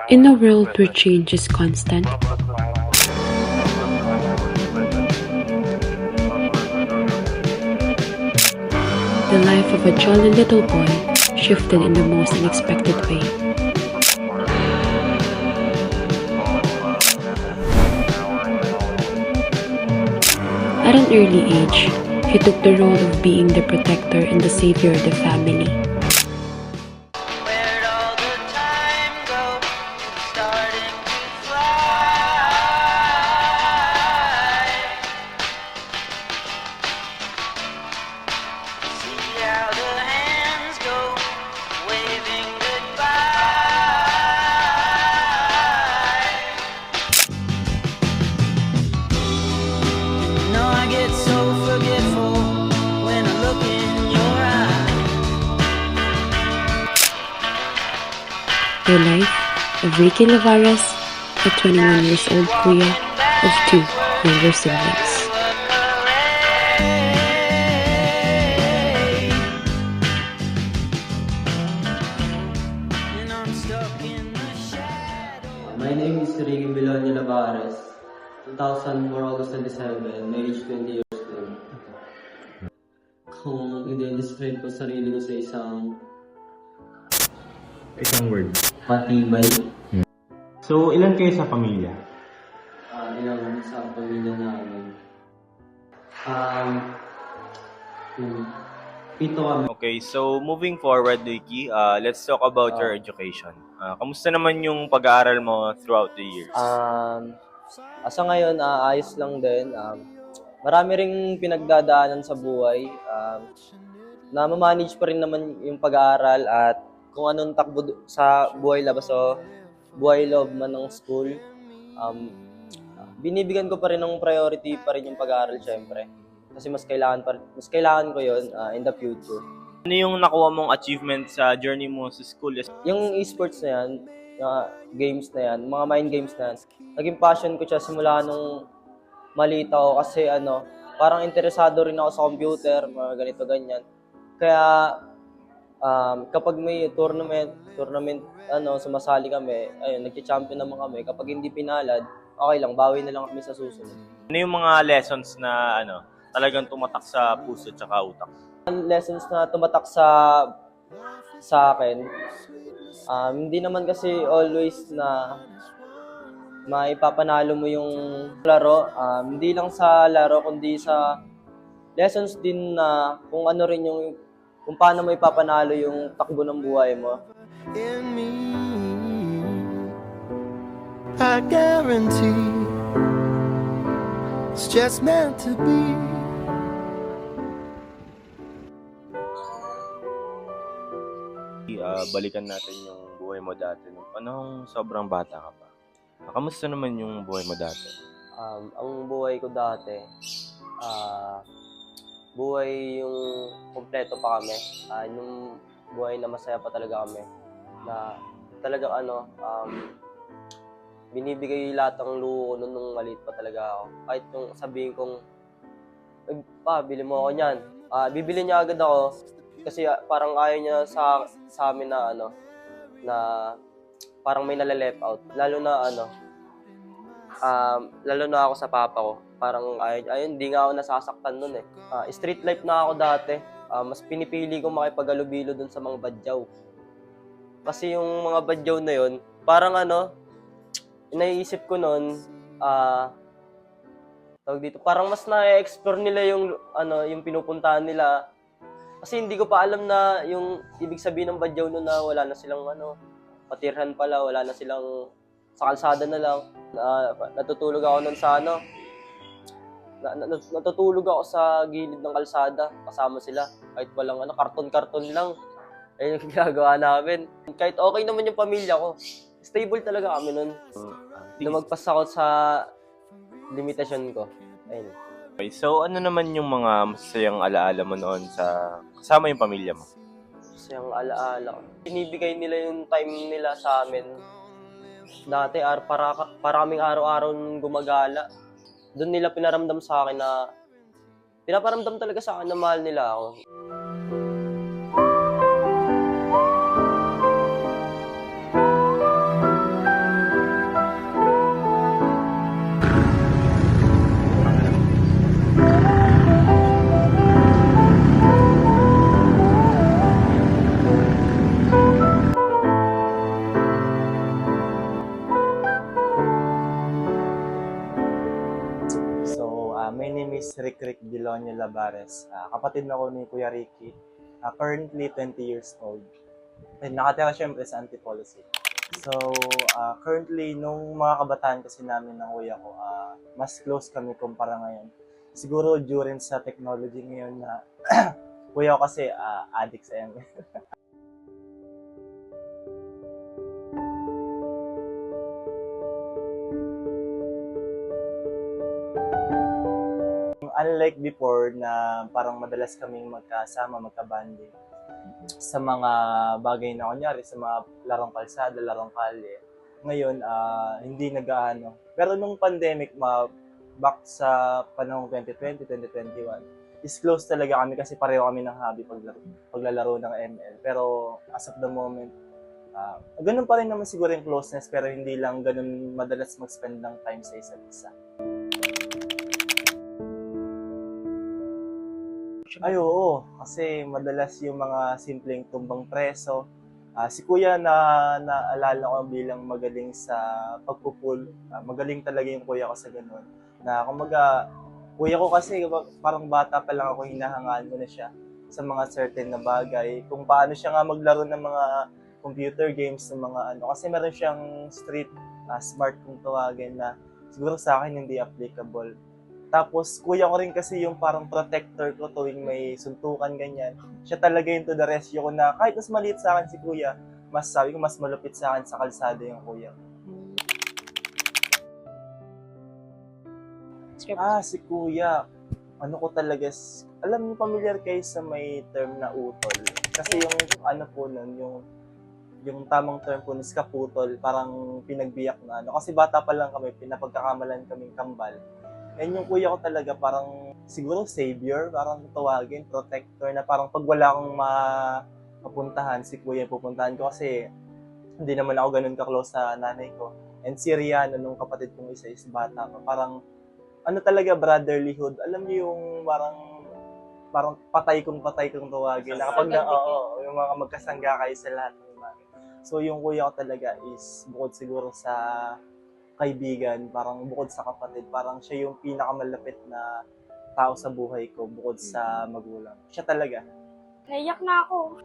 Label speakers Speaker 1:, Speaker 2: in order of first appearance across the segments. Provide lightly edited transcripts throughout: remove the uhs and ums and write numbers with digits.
Speaker 1: In a world where change is constant, the life of a jolly little boy shifted in the most unexpected way. At an early age, he took the role of being the protector and the savior of the family.
Speaker 2: Where'd all the time go? Starting to fly. See how the hands go, waving goodbye. No, I get so forgetful when I look in your eyes.
Speaker 1: The life of Ricky Lavares, a 21 years old kuya of 2 younger siblings.
Speaker 2: And I'm stuck in the shadow.
Speaker 3: My name is Ricky Bilonio Lavares, 2004 August 27, may age 20 years old. Kung i-describe ko sarili ko sa
Speaker 4: Isang word.
Speaker 3: matibay,
Speaker 4: So, ilan kayo sa pamilya?
Speaker 3: ilang sa pamilya namin. Pito kami.
Speaker 5: Okay, so moving forward, Ricky, let's talk about your education. Kamusta naman yung pag-aaral mo throughout the years?
Speaker 6: Asa ngayon, ayos lang din. Marami ring pinagdadaanan sa buhay. Na-manage pa rin naman yung pag-aaral at kung anong takbo sa buhay labas o buhay loob man ng school. Binibigyan ko pa rin ng priority pa rin yung pag-aaral, syempre. Kasi mas kailangan ko yun in the future.
Speaker 5: Ano yung nakuha mong achievement sa journey mo sa school?
Speaker 6: Yung esports na yan, games na yan, mga mind games na yan, naging passion ko siya simula nung maliit ako kasi parang interesado rin ako sa computer, mga ganito ganyan. Kaya kapag may tournament, sumasali kami, ayun, nagki-champion naman kami. Kapag hindi pinalad, okay lang, bawi na lang kami sa susunod.
Speaker 5: Ano yung mga lessons na talagang tumatak sa puso at utak?
Speaker 6: Lessons na tumatak sa akin, hindi naman kasi always na maipapanalo mo yung laro. Hindi lang sa laro, kundi sa lessons din na kung ano rin kung paano mo ipapanalo yung takbo ng buhay mo.
Speaker 2: In me, I guarantee it's just meant to be.
Speaker 5: Balikan natin yung buhay mo dati. Anong sobrang bata ka pa? Kamusta naman yung buhay mo dati?
Speaker 6: Ang buhay ko dati, buhay yung kompleto pa kami. Yung buhay na masaya pa talaga kami. Na talagang binibigay lahat ng luho ko nung maliit pa talaga ako. Kahit yung sabihin kong, bili mo ako niyan. Bibili niya agad ako. Kasi parang ayaw niya sa amin na na parang may nale-left out. Lalo na ako sa papa ko. Parang ayun, hindi nga ako nasasaktan nun eh. Street life na ako dati. Mas pinipili ko makipag-alubilo dun sa mga badyaw. Kasi yung mga badyaw na yun, parang naiisip ko nun, tawag dito, parang mas na-explore nila yung pinupuntahan nila. Kasi hindi ko pa alam na yung ibig sabihin ng badyaw nun na wala na silang patirhan pala, wala na silang sa kalsada na lang. Natutulog ako nun sa natutulog ako sa gilid ng kalsada kasama sila. Kahit walang karton-karton lang. Ayun yung ginagawa namin. Kahit okay naman yung pamilya ko, stable talaga kami nun. Lumagpas ako sa limitasyon ko. Ayun.
Speaker 5: Okay, so ano naman yung mga masasayang alaala mo noon kasama yung pamilya mo?
Speaker 6: Masayang alaala ko. Binibigay nila yung time nila sa amin. Dati, para kaming araw-araw gumagala. Doon nila pinaramdam sa akin na pinaparamdam talaga sa akin na mahal nila ako.
Speaker 7: name is Rick Dilonio Labares. Kapatid na ako ni Kuya Ricky. Currently 20 years old. And nakatira siyempre sa Antipolo City. So, currently, nung mga kabataan kasi namin ng kuya ko, mas close kami kumpara ngayon. Siguro during sa technology ngayon na kuya ko kasi addict sa yan. Unlike before na parang madalas kaming magkasama, magkabanding sa mga bagay na kunyari, sa mga larong kalsada, larong kalye. Ngayon, hindi nag-aano. Pero nung pandemic, back sa panahong 2020, 2021, is close talaga kami kasi pareho kami ng hobby paglalaro ng ML. Pero as of the moment, ganun pa rin naman siguro yung closeness pero hindi lang ganun madalas mag-spend ng time sa isa't isa. Ay, oo. Kasi madalas yung mga simpleng tumbang preso. Si Kuya naalala ko bilang magaling sa pagpupul. Magaling talaga yung Kuya ko sa ganun. Na kumaga, Kuya ko kasi parang bata pa lang ako, hinahangaan ko na siya sa mga certain na bagay. Kung paano siya nga maglaro ng mga computer games, ng mga ano. Kasi meron siyang street smart kung tawagin na siguro sa akin hindi applicable. Tapos, kuya ko rin kasi yung parang protector ko tuwing may suntukan, ganyan. Siya talaga yung to the rescue ko na kahit mas maliit sa akin si kuya, mas sabi ko, mas malupit sa akin sa kalsada yung kuya. Si kuya, ano ko talaga, alam niyo, familiar kayo sa may term na utol. Kasi yung ano po nun, yung tamang term po is kaputol, parang pinagbiyak na ano. Kasi bata pa lang kami, pinapagkakamalan kaming kambal. And yung kuya ko talaga parang siguro savior, parang tawagin, protector na parang pag wala akong mapuntahan, si kuya pupuntahan ko kasi hindi naman ako ganun ka-close sa nanay ko. And si Rihanna, nung kapatid kong isa is bata pa, parang ano talaga, brotherlyhood. Alam niyo yung parang patay kong tawagin. Na kapag yung mga magkasangga kayo sa lahat ng mga. So yung kuya ko talaga is bukod siguro sa kaibigan, parang bukod sa kapatid, parang siya yung pinakamalapit na tao sa buhay ko bukod sa magulang. Siya talaga.
Speaker 8: Naiyak na ako.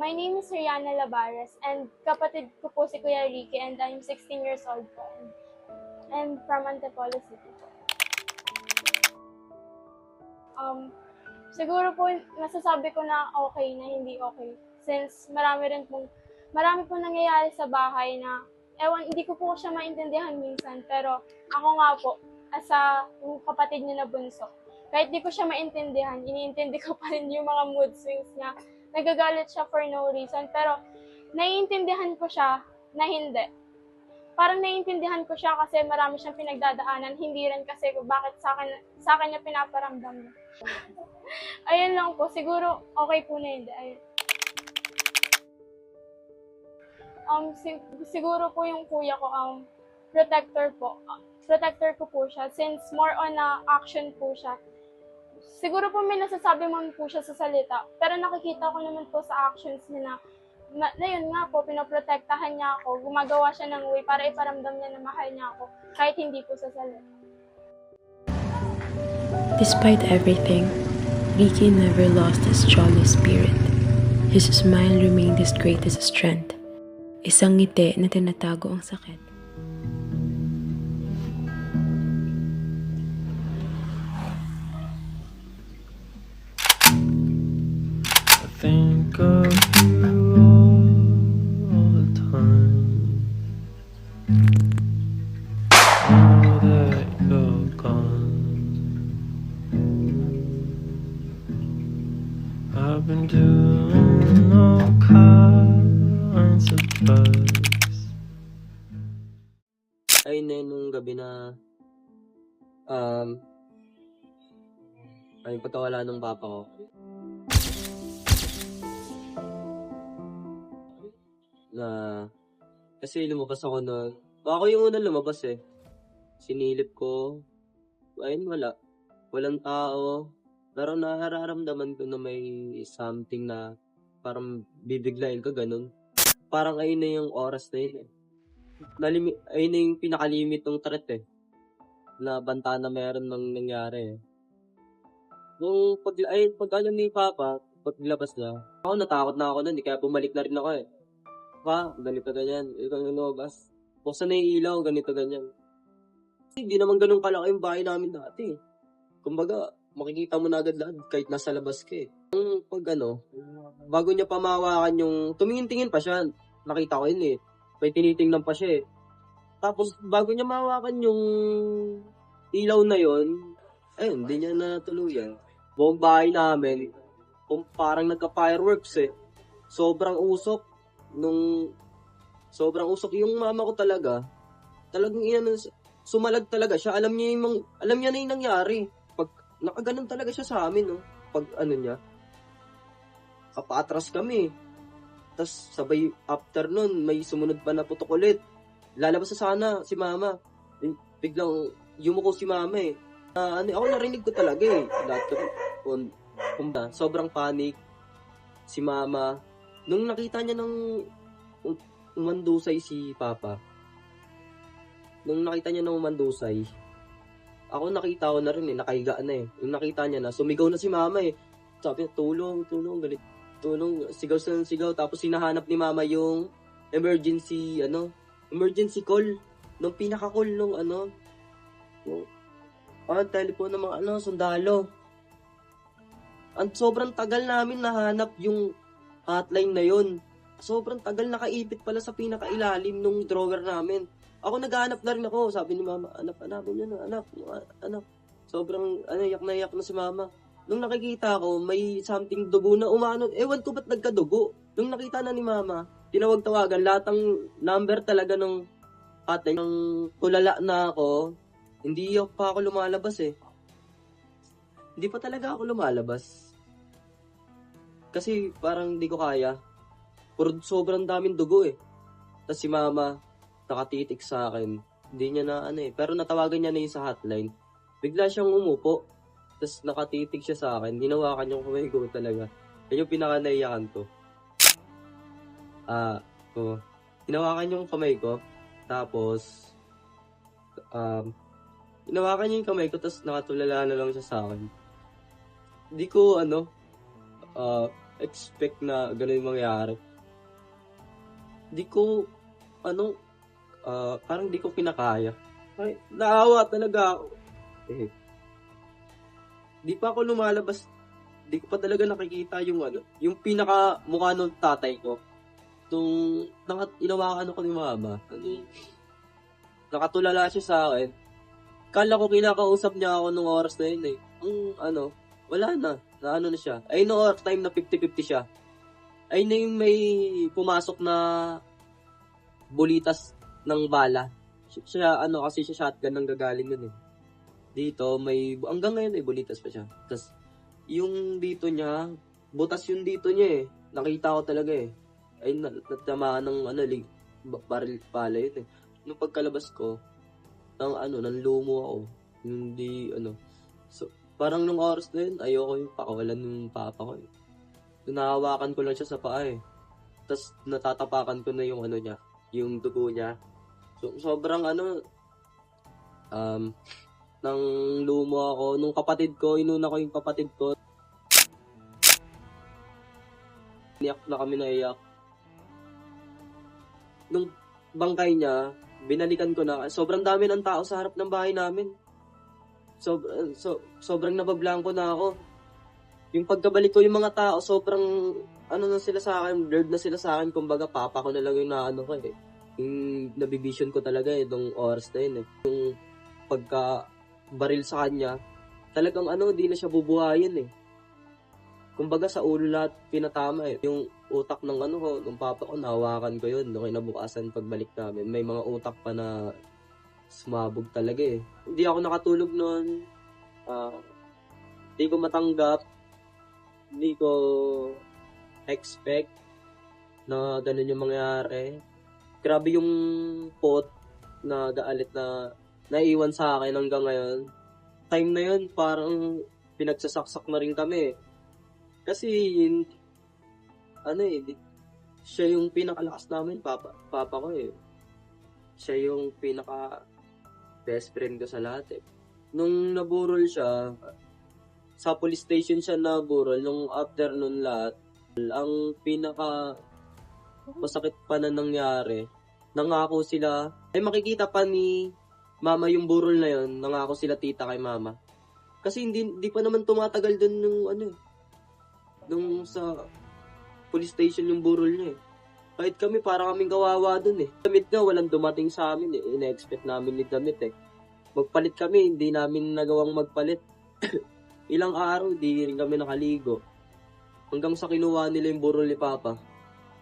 Speaker 8: My name is Rihanna Labares and kapatid ko po si Kuya Ricky and I'm 16 years old po and from Antipolo City po. Siguro po masasabi ko na okay na hindi okay since marami po nangyayari sa bahay na hindi ko po siya maintindihan minsan, pero ako nga po, as yung kapatid niya na bunso, kahit di ko siya maintindihan, iniintindi ko pa rin yung mga mood swings niya. Nagagalit siya for no reason, pero naiintindihan ko siya na hindi. Parang naiintindihan ko siya kasi marami siyang pinagdadaanan, hindi rin kasi bakit sa akin niya pinaparamdam niya. Ayun lang po, siguro okay po na hindi. Ayun. Siguro po yung kuya ko, protector po. Protector ko po siya since more on action po siya. Siguro po may nasasabi man po siya sa salita, pero nakikita ko naman po sa actions niya na yun nga po, pinoprotektahan niya ako, gumagawa siya ng way para iparamdam niya na mahal niya ako, kahit hindi po sa salita.
Speaker 1: Despite everything, Ricky never lost his jolly spirit. His smile remained his greatest strength. Isang ngiti na tinatago ang sakit.
Speaker 9: I think of you all the time. Now that you're gone, I've been doing all kinds of drugs.
Speaker 3: Ayun na yun nung gabi na ay pagkawala ng papa ko. Na kasi lumabas ako na ako yung unang lumabas eh. Sinilip ko, ayun walang tao, pero nararamdaman ko na may something na parang bibiglayin ka ganun. Parang ayun na yung oras na yun eh. Ayun na yung pinakalimit ng threat eh. nabanta na meron nang nangyari. Nung pag ano ni Papa, paglabas niya, ako natakot na ako nun, kaya bumalik na rin ako eh. Pa, ganito ganyan, ikaw yung lumabas. Buksan na yung ilaw, ganito ganyan. Kasi hindi naman ganun kalaki yung bahay namin dati. Kumbaga, makikita mo na agad lahat kahit nasa labas ka eh. Yung pag ano, bago niya pamawakan yung, tumingin-tingin pa siya, nakita ko yun eh. May tinitingnan pa siya eh. Tapos, bago niya mawakan yung ilaw na yon, ayun, hindi niya natuluyan. Buong bahay namin, parang nagka-fireworks eh. Sobrang usok. Sobrang usok yung mama ko talaga. Talagang sumalag talaga siya. Alam niya na yung nangyari. Pag nakaganon talaga siya sa amin, no? Pag ano niya, kapaatras kami. Tapos sabay after nun, may sumunod pa na putok ulit. Lalabas na sana si mama. Biglang yumuko si mama eh. Ako narinig ko talaga eh. Sobrang panic si mama. Nung nakita niya ng umandusay si Papa. Nung nakita niya ng umandusay, ako nakita ko na rin eh, nakahiga na eh. Nung nakita niya na, sumigaw na si mama eh. Sabi niya, tulong, galit. Tulong, sigaw. Tapos hinahanap ni mama yung emergency call. Nung pinaka-call nung telephone ng mga sundalo. Sobrang tagal namin nahanap yung hotline na yun. Sobrang tagal, nakaipit pala sa pinakailalim nung drawer namin. Ako naghahanap na rin ako. Sabi ni mama, hanapin niyo na, anak. Sobrang iyak na si mama. Nung nakikita ko, may something dugo na umano. Ewan ko ba't nagkadugo. Nung nakita na ni mama, tinawag-tawagan, lahat ng number talaga ng hotline. Nang tulala na ako, hindi pa ako lumalabas eh. Hindi pa talaga ako lumalabas. Kasi parang hindi ko kaya. Sobrang daming dugo eh. Tapos si mama, nakatitik sa akin. Hindi niya na pero natawagan niya na yung sa hotline. Bigla siyang umupo. Tapos nakatitig siya sa akin. Hinawakan yung kamay ko talaga. Yan yung pinaka-naiyakan ko. Hinawakan yung kamay ko. Tapos, hinawakan niya yung kamay ko. Tapos nakatulala na lang siya sa akin. Hindi ko, expect na gano'n yung mangyari. Hindi ko, parang hindi ko kinakaya. Ay, naawa talaga ako. Di pa ako lumalabas. Di ko pa talaga nakikita yung yung pinaka mukha ng tatay ko. Nung inawakan ako ni mama. Nakatulala siya sa akin. Kala ko kinakausap niya ako nung oras na yun eh. Wala na. Na na siya. Ay no time na 50-50 siya. Ay na yung may pumasok na bulitas ng bala. Siya kasi siya shotgun nang gagaling yun eh. Dito, hanggang ngayon ay bulitas pa siya. Tapos, yung dito niya, butas yung dito niya eh. Nakita ko talaga eh. Ay, natamaan ng baril pala yun eh. Nung pagkalabas ko, nang lumo ako. Hindi, So, parang nung oras na yun, ayoko yung pakawalan ng papa ko eh. Nahawakan ko lang siya sa paa eh. Tapos, natatapakan ko na yung niya, yung dugo niya. So, sobrang nang lumo ako. Nung kapatid ko, inuna ko yung kapatid ko. Iyak na kami na iyak. Nung bangkay niya, binalikan ko na. Sobrang dami ng tao sa harap ng bahay namin. Sobrang nabablangko na ako. Yung pagkabalik ko yung mga tao, sobrang na sila sa akin, blurred na sila sa akin. Kumbaga, papa ko na lang yung ko eh. Yung nabivision ko talaga eh, nung oras na yun eh. Yung baril sa kanya, talagang di na siya bubuhayin eh. Kumbaga sa ulo lahat pinatama eh. Yung utak ng ng papa ko, nahawakan ko yun. Nung kinabukasan pagbalik namin, may mga utak pa na sumabog talaga eh. Hindi ako nakatulog noon. Hindi ko matanggap. Hindi ko expect na ganun yung mangyari. Grabe yung pot na gaalit na naiwan sa akin hanggang ngayon. Time na yun, parang pinagsasaksak na rin kami. Kasi, siya yung pinakalakas namin, papa ko eh. Siya yung best friend ko sa lahat eh. Nung naburol siya, sa police station siya naburol, nung after nun lahat, ang pinaka masakit pa na nangyari, nangako sila, ay makikita pa ni mama yung burol na yon, nangako sila tita kay mama. Kasi hindi pa naman tumatagal dun nung nung sa police station yung burol niya eh. Kahit kami, para kaming kawawa dun eh. Damit nga, walang dumating sa amin eh. Ina-expect namin ni damit eh. Magpalit kami, hindi namin nagawang magpalit. Ilang araw, di rin kami nakaligo. Hanggang sa kinuha nila yung burol ni Papa.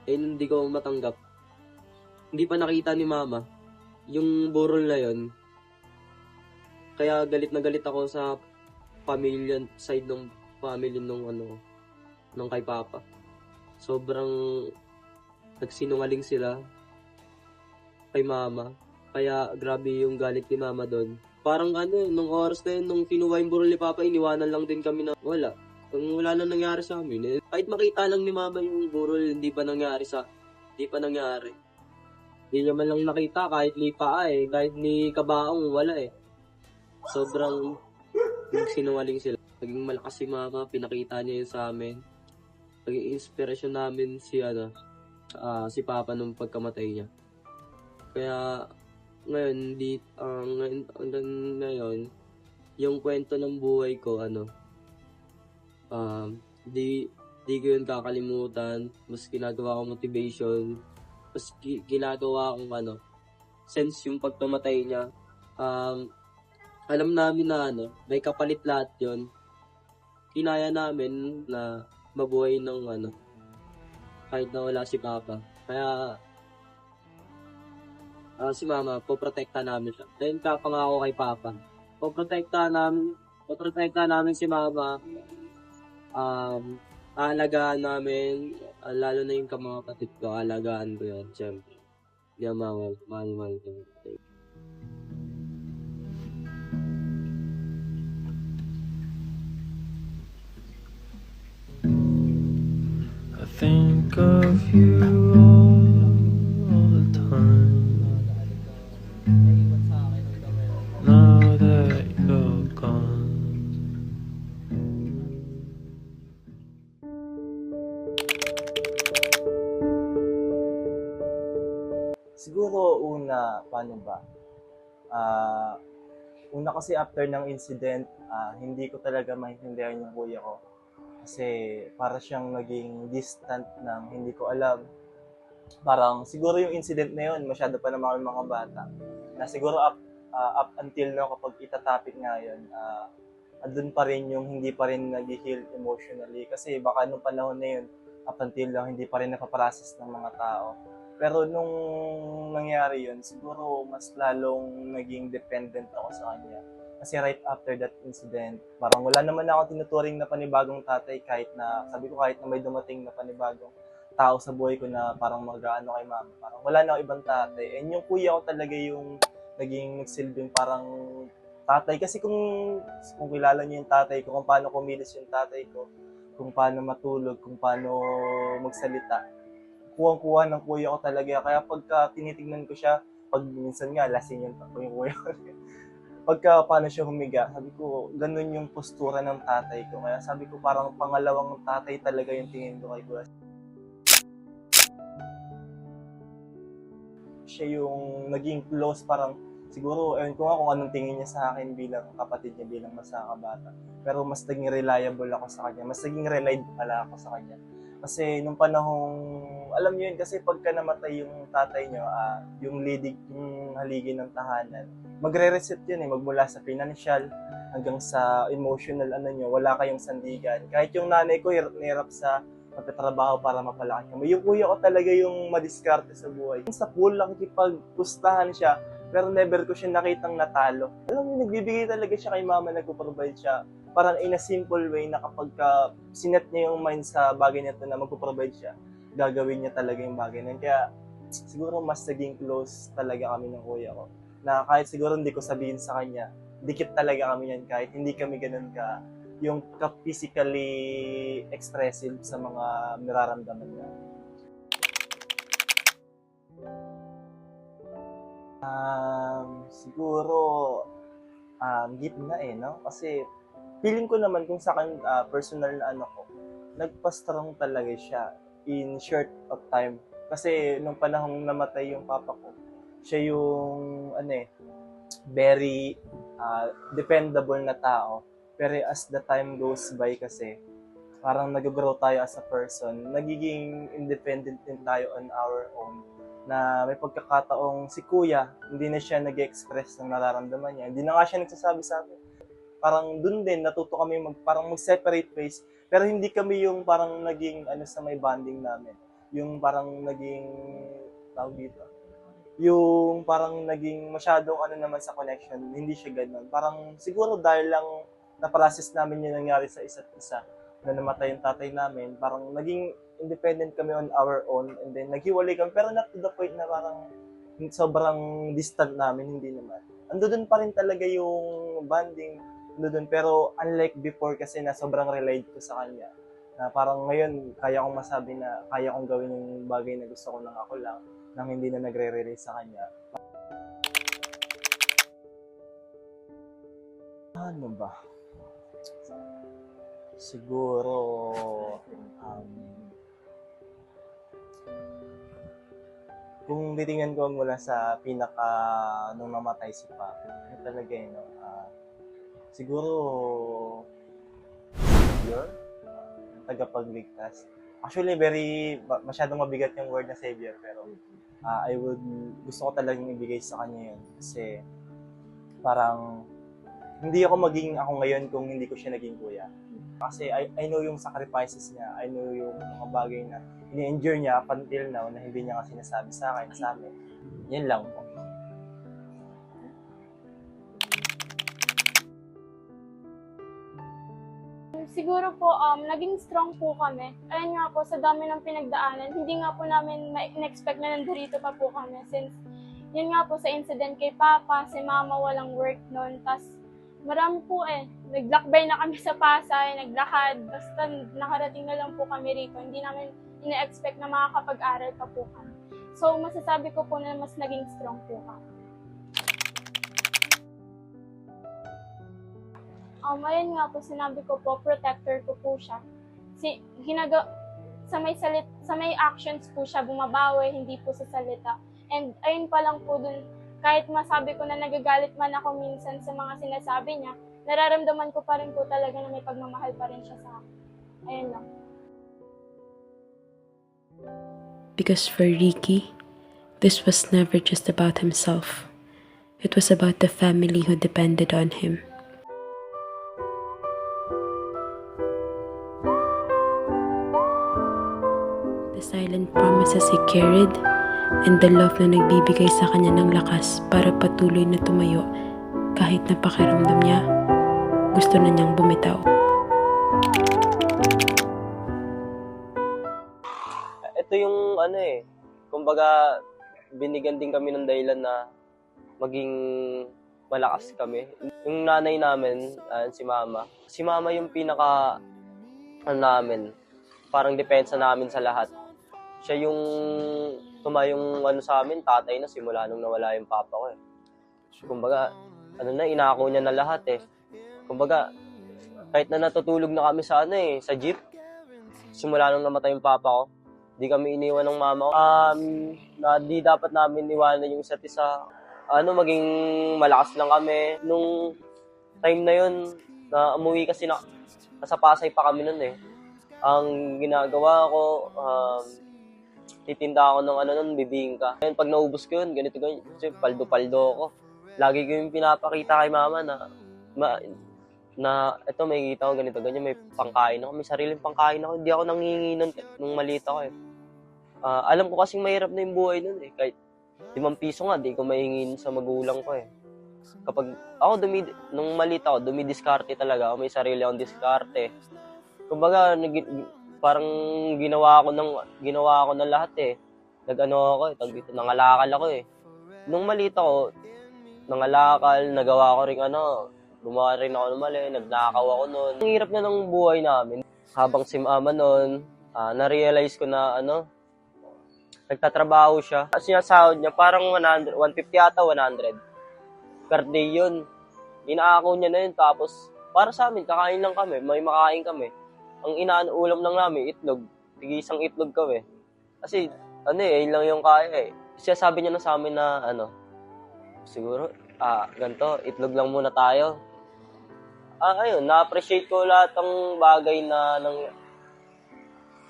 Speaker 3: Eh, hindi ko matanggap. Hindi pa nakita ni Mama yung burol na yon. Kaya galit na galit ako sa pamilya, side ng family nung kay Papa. Sobrang nagsinungaling sila kay Mama. Kaya grabe yung galit ni Mama doon. Parang nung oras na yun, nung kinuha yung burol ni Papa, iniwanan lang din kami na wala. Kung wala nang nangyari sa amin. Eh, kahit makita lang ni Mama yung burol, hindi pa nangyari. Hindi niya man lang nakita kahit ni Paa eh. Kahit ni Kabaong, wala eh. Sobrang nagsinungaling sila. Naging malakas si Mama, pinakita niya yun sa amin. Naging inspirasyon namin si Papa nung pagkamatay niya. Kaya ngayon ngayon yung kwento ng buhay ko di ko yun kakalimutan. Mas ginagawa ko motivation, mas ginagawa akong sense yung pagkamatay niya. Alam namin na may kapalit lahat yun. Kinaya namin na mabuhay ng kahit na wala si Papa. Kaya si Mama, poprotekta namin siya. Ayun kapangako kay Papa. Poprotekta namin si Mama. Aalagaan namin, lalo na yung mga kapatid ko, aalagaan ko yan, siyempre. Hindi Mama, mahal ko.
Speaker 9: I think of you all the time. Now that you're gone.
Speaker 7: Siguro paano ba? Una kasi after ng incident, hindi ko talaga maintindihan yung kuya ko. Kasi para siyang naging distant ng hindi ko alam. Parang siguro yung incident na yun, masyado pa naman kami mga bata. Na siguro up until now kapag itatapik nga yun, andun pa rin yung hindi pa rin nag-heal emotionally. Kasi baka nung panahon na yun, up until now, hindi pa rin napaprocess ng mga tao. Pero nung nangyari yun, siguro mas lalong naging dependent ako sa kanya. Kasi right after that incident, parang wala naman ako tinuturing na panibagong tatay kahit na may dumating na panibagong tao sa buhay ko na parang mag-aano kay Mama. Parang wala na ako ibang tatay. And yung kuya ko talaga yung naging nagsilbing parang tatay. Kasi kung kilala niyo yung tatay ko, kung paano kumilos yung tatay ko, kung paano matulog, kung paano magsalita, kuwang-kuha ng kuya ko talaga. Kaya pagka tinitignan ko siya, pag minsan nga lasing yung kuya ko. Pagka paano siya humiga, sabi ko, ganun yung postura ng tatay ko. Kaya sabi ko, parang pangalawang tatay talaga yung tingin ko kay kuya. Siya yung naging close, parang siguro, ewan ko nga kung anong tingin niya sa akin bilang kapatid niya, bilang mas nakakabata. Pero mas naging reliable ako sa kanya. Mas naging relied pala ako sa kanya. Kasi nung panahong, alam niyo yun, kasi pagka namatay yung tatay niyo, yung haligi ng tahanan, magre-reset yun magmula sa financial hanggang sa emotional niyo, wala kayong sandigan. Kahit yung nanay ko, hirap sa magtatrabaho para mapalaki kami. Yung kuya ko talaga yung madiskarte sa buhay. Sa pool, nakikipagpustahan siya, pero never ko siya nakitang natalo. Alam mo, nagbibigay talaga siya kay Mama, nagpo-provide siya. Parang in a simple way na kapag sinet niya yung mind sa bagay nito na magpo-provide siya, gagawin niya talaga yung bagay na yun. Kaya siguro mas naging close talaga kami ng kuya ko. Na kahit siguro hindi ko sabihin sa kanya, dikit talaga kami yan kahit hindi kami ganun yung physically expressive sa mga nararamdaman niya. Siguro, gitna no? Kasi, feeling ko naman kung sa akin, personal na ano ko, nagpa-strong talaga siya in short of time. Kasi, nung panahong namatay yung papa ko, siya yung, very dependable na tao. Pero as the time goes by kasi, parang nag-grow tayo as a person, nagiging independent din tayo on our own. Na may pagkakataong si kuya, hindi na siya nag-express ng nararamdaman niya. Hindi na nga siya nagsasabi sa akin. Parang dun din, natuto kami parang mag-separate ways. Pero hindi kami yung parang naging sa may bonding namin. Yung parang naging, tawag dito, yung parang naging masyadong naman sa connection, hindi siya ganun. Parang siguro dahil lang na-process namin yung nangyari sa isa't isa, na namatay yung tatay namin, parang naging independent kami on our own, and then naghiwalay kami, pero not to the point na parang sobrang distant namin, hindi naman. Ando dun pa rin talaga yung bonding, ando dun, pero unlike before kasi na sobrang relate ko sa kanya, na parang ngayon, kaya kong masabi na kaya kong gawin yung bagay na gusto ko lang ako lang, nang hindi na nagre-relate sa kanya. Ano ba? Siguro, kung titingnan ko mula sa nung namatay si Papa, ano talaga siguro, Savior, tagapagligtas. Actually, masyadong mabigat yung word na Savior, pero gusto ko talagang ibigay sa kanya yun. Kasi, parang, hindi ako maging ako ngayon kung hindi ko siya naging kuya. Kasi I know yung sacrifices niya, I know yung mga bagay na ini-endure niya up until now na hindi niya kasi sinasabi sa akin, sa amin. Yan lang po.
Speaker 8: Siguro po, naging strong po kami. Ayun nga po, sa dami ng pinagdaanan, hindi nga po namin in-expect na nandito pa po kami. Since, yun nga po sa incident kay Papa, si Mama walang work noon. Tas, marami po naglakbay na kami sa Pasay, naglakad, basta nakarating na lang po kami rito. Hindi namin ina-expect na makakapag-aral pa po kami. So, masasabi ko po na mas naging strong po kami. Ayun nga po, sinabi ko po, protector ko po siya. Sa may actions po siya, bumabawi, hindi po sa salita. And ayun pa lang po dun, kahit masabi ko na nagagalit man ako minsan sa mga sinasabi niya, nararamdaman ko pa rin po talaga na may pagmamahal pa rin siya sa akin. Ayun lang.
Speaker 1: Because for Ricky, this was never just about himself. It was about the family who depended on him. The silent promises he carried, and the love na nagbibigay sa kanya ng lakas para patuloy na tumayo kahit na pakiramdam niya gusto na niyang bumitaw.
Speaker 6: Ito yung kumbaga binigyan din kami ng dahilan na maging malakas kami. Yung nanay namin, si Mama. Si Mama yung pinaka namin, parang depensa namin sa lahat. Siya yung tumayong sa amin, tatay na simula nung nawala yung papa ko . Kumbaga, inako niya na lahat . Kumbaga, kahit na natutulog na kami sa sa jeep, simula nung namatay yung papa ko, di kami iniwan ng mama ko. Na di dapat namin iwanan yung isa't isa. Maging malakas lang kami. Nung time na yun, na umuwi kasi nasa Pasay pa kami nun . Ang ginagawa ko, titinda ako ng bibingka. Ngayon, pag naubos ko yun, ganito. Kasi paldo-paldo ako. Lagi ko yung pinapakita kay mama na ito, may kita ko ganito, ganyan, may pangkain ako. May sariling pangkain ako. Hindi ako nangingi nung maliit ako . Alam ko kasing mahirap na yung buhay nun . Kahit 5 piso nga, di ko mahingin sa magulang ko . Kapag ako, nung maliit ako, dumidiskarte talaga ako. May sarili akong diskarte. Kumbaga, parang ginawa ko ng lahat . Nag-ano ako nangalakal ako . Nung maliit ako, nangalakal, nagawa ko rin gumawa rin ako ng mali, nagnakaw ako noon. Ang hirap na ng buhay namin. Habang si Mama noon, na-realize ko na Nagtatrabaho siya. Sinasahod niya parang 100, 150 ata, 100. Per day yun. Inaako niya na yun. Tapos, para sa amin, kakain lang kami. May makain kami. Ang ulam lang namin, itlog. Tig-isang itlog kami. Kasi, yun lang yung kaya eh. Siya sabi niya na sa amin na, siguro, ganito, itlog lang muna tayo. Ayun, na-appreciate ko lahat ng bagay na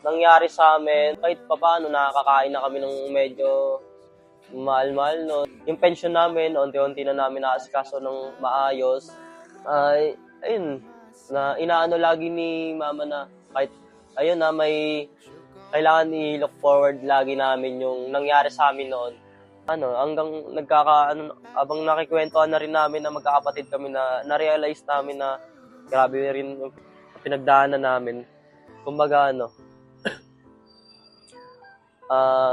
Speaker 6: nangyari sa amin. Kahit papaano, nakakain na kami ng medyo mahal-mahal, no. Yung pension namin, unti-unti na namin naasikaso ng maayos. Ayun, na inaano lagi ni mama na kahit, ayun na, may kailangan i-look forward lagi namin yung nangyari sa amin noon. Hanggang abang nakikwentuhan na rin namin na magkakapatid kami na-realize namin na grabe rin yung pinagdaanan namin. Kumbaga,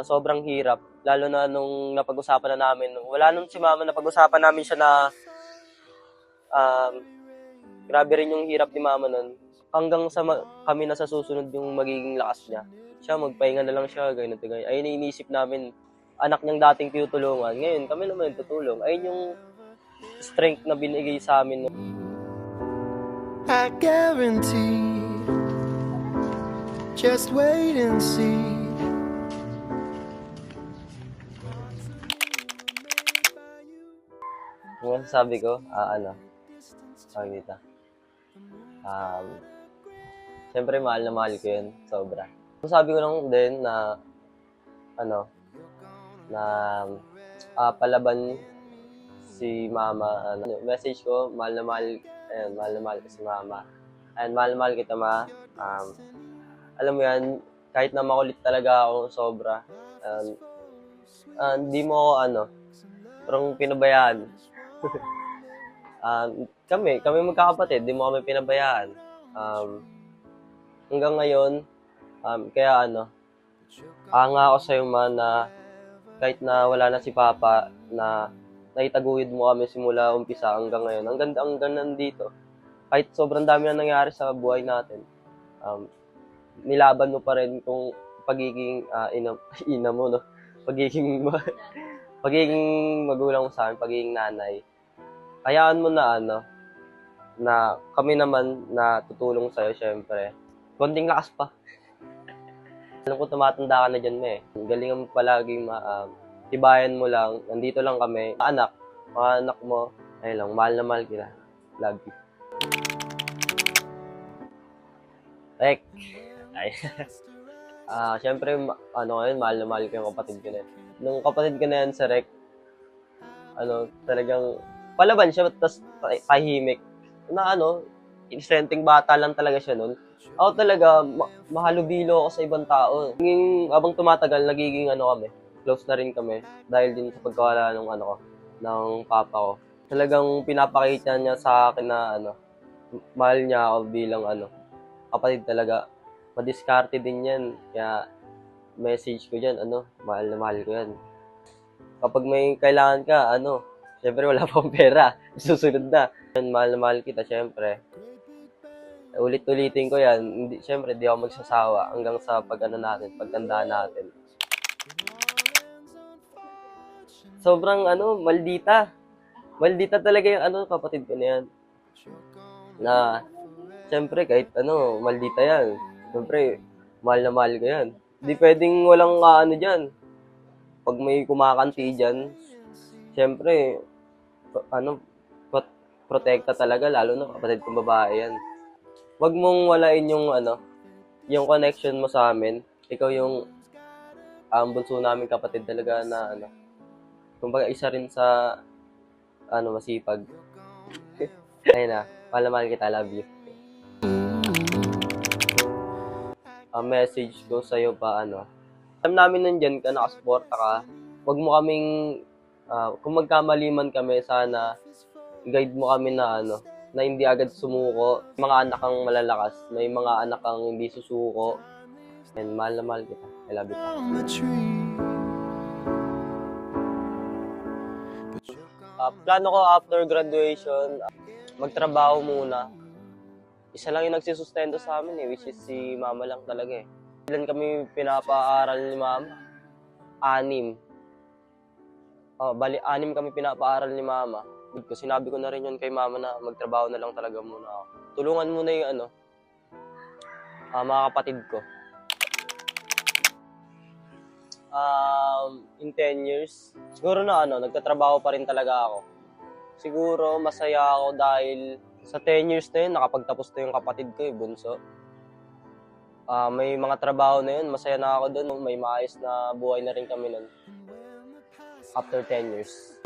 Speaker 6: sobrang hirap. Lalo na nung napag-usapan na namin. Wala nung si mama, napag-usapan namin siya na grabe rin yung hirap ni mama nun. Hanggang kami na sa susunod yung magiging lakas niya. Siya, magpahinga na lang siya, ganyan. Ayun yung iniisip namin. Anak niyang dating tinutulungan. Ngayon, kami naman yung tutulong. Ayun yung strength na binigay sa amin.
Speaker 9: I guarantee. Just wait and see.
Speaker 6: Kung sabi ko, sabi dito. Siyempre, mahal na mahal ko yun. Sobra. Kung sabi ko lang din na, palaban si mama. Message ko, mahal na mahal ko si mama. And mahal na mahal kita, ma. Alam mo yan, kahit na makulit talaga ako, sobra. Hindi mo ako, parang pinabayaan. Kami magkakapatid, di mo kami pinabayaan. Hanggang ngayon, kaya anga ako sa'yo, ma, na kahit na wala na si Papa, na naitaguyod mo kami simula umpisa hanggang ngayon. Hanggang nandito. Kahit sobrang dami na nangyari sa buhay natin, nilaban mo pa rin kung pagiging ina mo, no? Pagiging magulang mo sa amin, pagiging nanay. Hayaan mo na na kami naman na tutulong sa'yo, syempre. Konting lakas pa. Alam ko tumatanda ka na dyan, galingan mo palaging tibayan mo lang. Nandito lang kami. Mga anak mo, ayun lang, mahal na mahal kita. Love you. Ek. Ay. Syempre, ngayon, mahal na mahal ko yung kapatid ko na yan. Nung kapatid ko na yan sa rec, talagang palaban siya, tapos tahimik. Inosenteng bata lang talaga siya nun. Ako talaga, mahalubilo ako sa ibang tao. Habang tumatagal, nagiging kami, close na rin kami. Dahil din sa pagkawala ng papa ko. Talagang pinapakita niya sa akin na mahal niya ako bilang kapatid talaga. Madiskarte din yan. Kaya message ko dyan, mahal na mahal ko yan. Kapag may kailangan ka, syempre wala pang pera. Susunod na. Mahal na mahal kita, syempre. Ulit-ulitin ko yan. Syempre, di ako magsasawa hanggang sa pagtandaan natin. Sobrang, maldita. Maldita talaga yung, kapatid ko na yan. Na, syempre, kahit, maldita yan. Syempre, mahal na mahal ko yan. Di pwedeng walang, dyan. Pag may kumakanti dyan, syempre, protekta talaga, lalo na kapatid kong babae yan. Wag mong walain yung yung connection mo sa amin. Ikaw yung bunso namin kapatid talaga na kumbaga isa rin sa masipag. Ayun na, mahal na mahal kita, love you. Ang message ko sa'yo pa alam namin nandyan ka, nakasuporta ka. Wag mo kaming kung magkamali man kami, sana guide mo kami na na hindi agad sumuko. Mga anak kang malalakas, may mga anak kang hindi susuko. And mahal na mahal kita. I love you. Plano ko after graduation, magtrabaho muna. Isa lang yung nagsisusustento sa amin which is si mama lang talaga Ilan kami pinapaaral ni mama. 6. Bali, 6 kami pinapaaral ni mama. Sinabi ko na rin yun kay mama na magtrabaho na lang talaga muna ako. Tulungan muna yung mga kapatid ko. In 10 years, siguro na nagtatrabaho pa rin talaga ako. Siguro masaya ako dahil sa 10 years na yun, nakapagtapos na yung kapatid ko, bunso. May mga trabaho na yun, masaya na ako doon. May maayos na buhay na rin kami nun. After 10 years.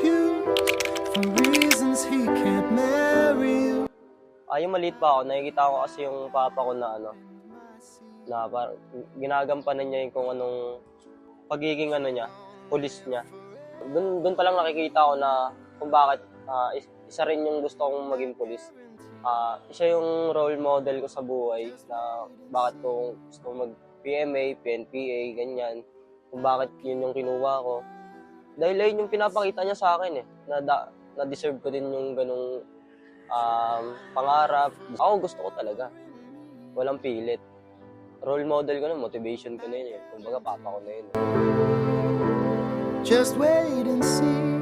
Speaker 9: For reasons he can't marry you.
Speaker 6: Yung maliit pa ako, nakikita ko kasi yung papa ko na parang ginagampanan niya yung kung anong pagiging niya, pulis niya. Doon pa lang nakikita ko na kung bakit isa rin yung gusto kong maging pulis. Siya yung role model ko sa buhay na bakit ko gusto mag-PMA, PNPA, ganyan. Kung bakit yun yung kinuha ko. Dahil yun yung pinapakita niya sa akin na deserve ko din yung ganung pangarap. Ako gusto ko talaga. Walang pilit. Role model ko na, motivation ko na yun. Kumbaga, papa ko na yun.
Speaker 9: Just wait and see.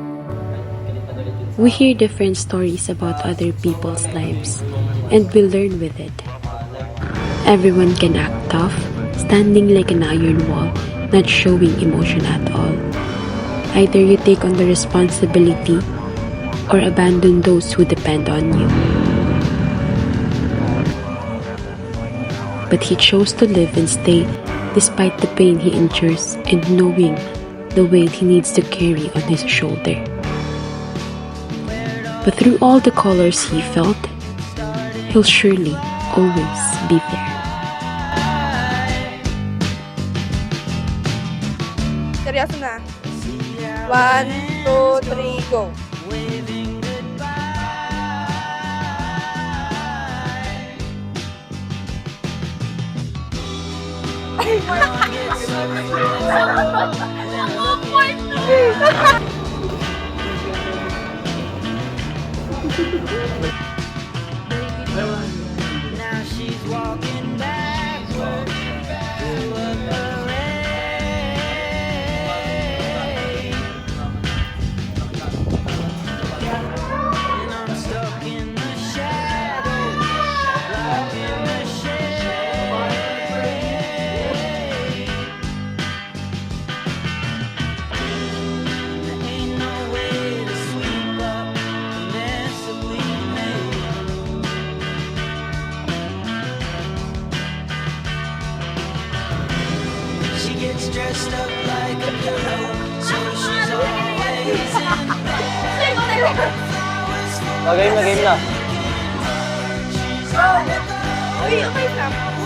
Speaker 1: We hear different stories about other people's lives, and we learn with it. Everyone can act tough, standing like an iron wall, not showing emotion at all. Either you take on the responsibility or abandon those who depend on you. But he chose to live and stay despite the pain he endures and knowing the weight he needs to carry on his shoulder. But through all the colors he felt, he'll surely always be there.
Speaker 10: Seryoso na. 1, 2, 3, go.
Speaker 2: Now she's walking backward through a parade. And I'm stuck in the shadows, locked in the shade. There ain't no way to sweep up the mess that we made. She gets dressed up like a pillow, so she's always in bed.
Speaker 6: Game na.
Speaker 10: Uy, okay lang.